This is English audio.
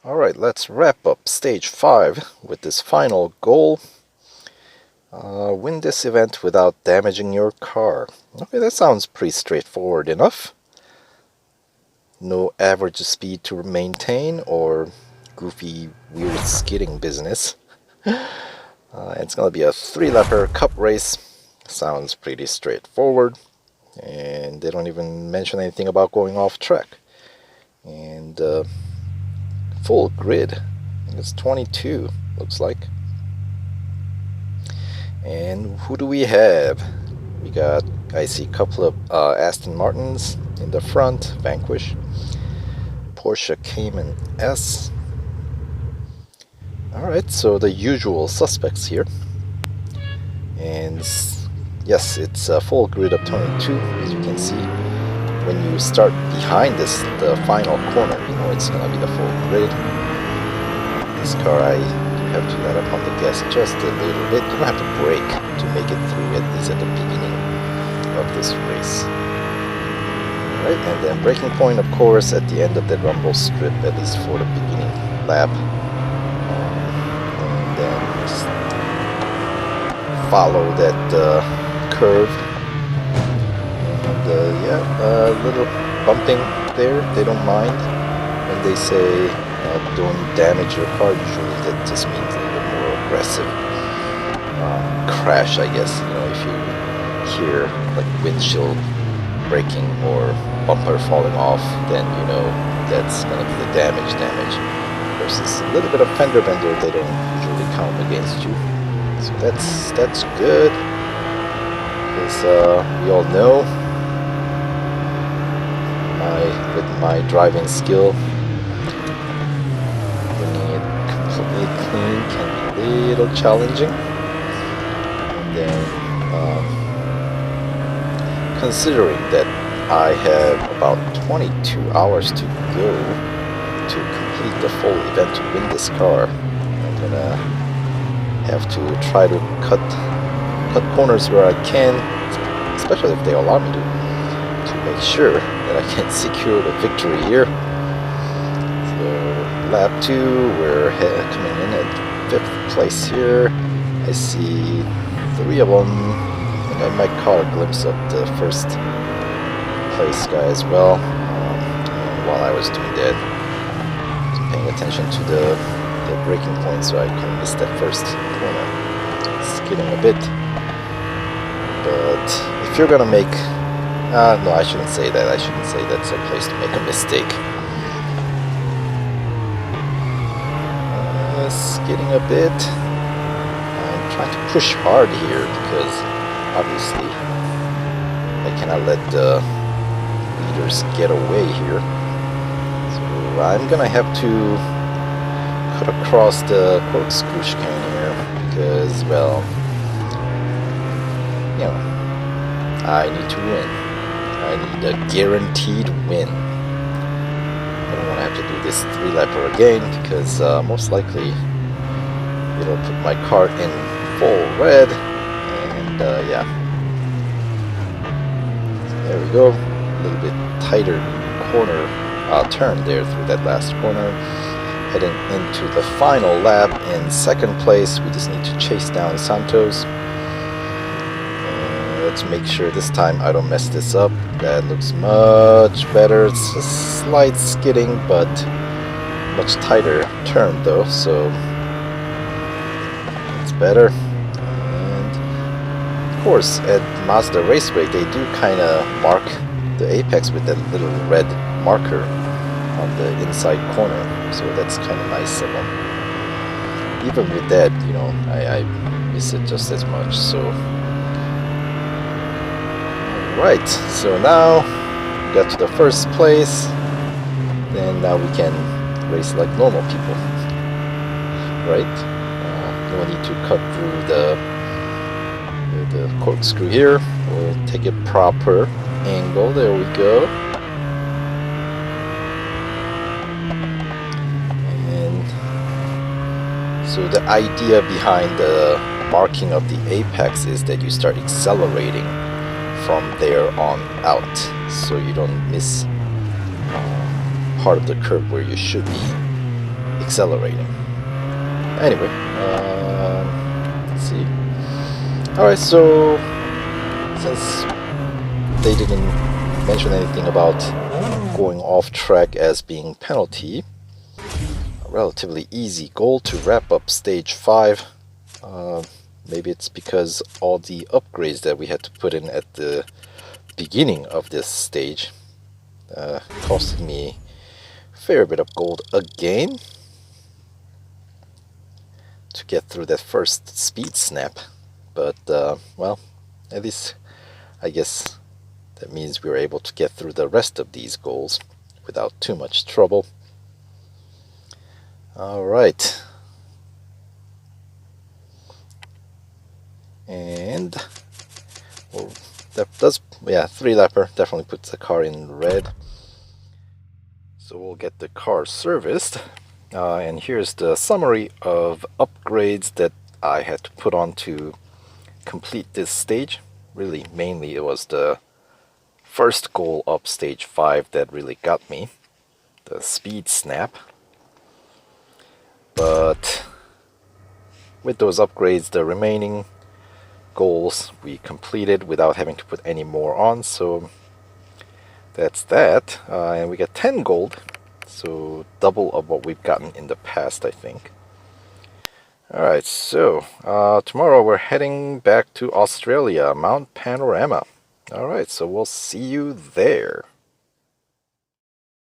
Alright, let's wrap up stage 5 with this final goal. Win this event without damaging your car. Okay, that sounds pretty straightforward enough. No average speed to maintain or goofy, weird skidding business. It's gonna be a 3-lapper cup race. Sounds pretty straightforward. And they don't even mention anything about going off track. And full grid. I think it's 22, looks like. And who do we have? We got, I see a couple of Aston Martins in the front, Vanquish, Porsche Cayman S. Alright, so the usual suspects here. And yes, it's a full grid of 22, as you can see. When you start behind this, the final corner, you know it's gonna be the full grid. This car, I do have to let up on the gas just a little bit. You don't have to brake to make it through, at least at the beginning of this race. Right, and then braking point, of course, at the end of the rumble strip, at least for the beginning lap. And then just follow that curve. Yeah, a little bumping there, they don't mind. When they say don't damage your car, usually that just means a little bit more aggressive crash, I guess. You know, if you hear like windshield breaking or bumper falling off, then you know that's gonna be the damage. Versus a little bit of fender bender, they don't usually count against you. So that's good, because we all know with my driving skill, bringing it completely clean can be a little challenging. And then considering that I have about 22 hours to go to complete the full event to win this car, I'm gonna have to try to cut corners where I can, especially if they allow me to make sure that I can secure the victory here. So lap 2, we're coming in at 5th place here. I see 3 of them. I think I might caught a glimpse of the first place guy as well. And while I was doing that, I was paying attention to the braking point, so I couldn't miss that first corner. Skidding a bit. But if you're gonna make no, I shouldn't say that. I shouldn't say that's a place to make a mistake. Skidding a bit. I'm trying to push hard here because obviously I cannot let the leaders get away here. So I'm gonna have to cut across the corkscrew chicane here because, well, you know, I need to win. I need a guaranteed win. I don't want to have to do this 3-lapper again because most likely it'll put my car in full red. And yeah, so there we go. A little bit tighter corner turn there through that last corner. Heading into the final lap in 2nd place. We just need to chase down Santos. Let's make sure this time I don't mess this up. That looks much better. It's a slight skidding, but much tighter turn though, so it's better. And of course, at Mazda Raceway, they do kind of mark the apex with that little red marker on the inside corner, so that's kind of nice of them. Even with that, you know, I miss it just as much. So. Right, so now we got to the 1st place, then now we can race like normal people, right? No need to cut through the corkscrew here. We'll take a proper angle, there we go. And so the idea behind the marking of the apex is that you start accelerating from there on out, so you don't miss part of the curve where you should be accelerating. Anyway, let's see. Alright, so since they didn't mention anything about going off track as being penalty, a relatively easy goal to wrap up stage 5. Maybe it's because all the upgrades that we had to put in at the beginning of this stage costed me a fair bit of gold again to get through that first speed snap. But well, at least I guess that means we were able to get through the rest of these goals without too much trouble. Alright, and well, that does, yeah, 3-lapper definitely puts the car in red. So we'll get the car serviced, and here's the summary of upgrades that I had to put on to complete this stage. Really, mainly it was the first goal up stage 5 that really got me, the speed snap. But with those upgrades, the remaining goals we completed without having to put any more on, so that's that. And we got 10 gold, so double of what we've gotten in the past, I think. Alright, so tomorrow we're heading back to Australia, Mount Panorama. Alright, so we'll see you there.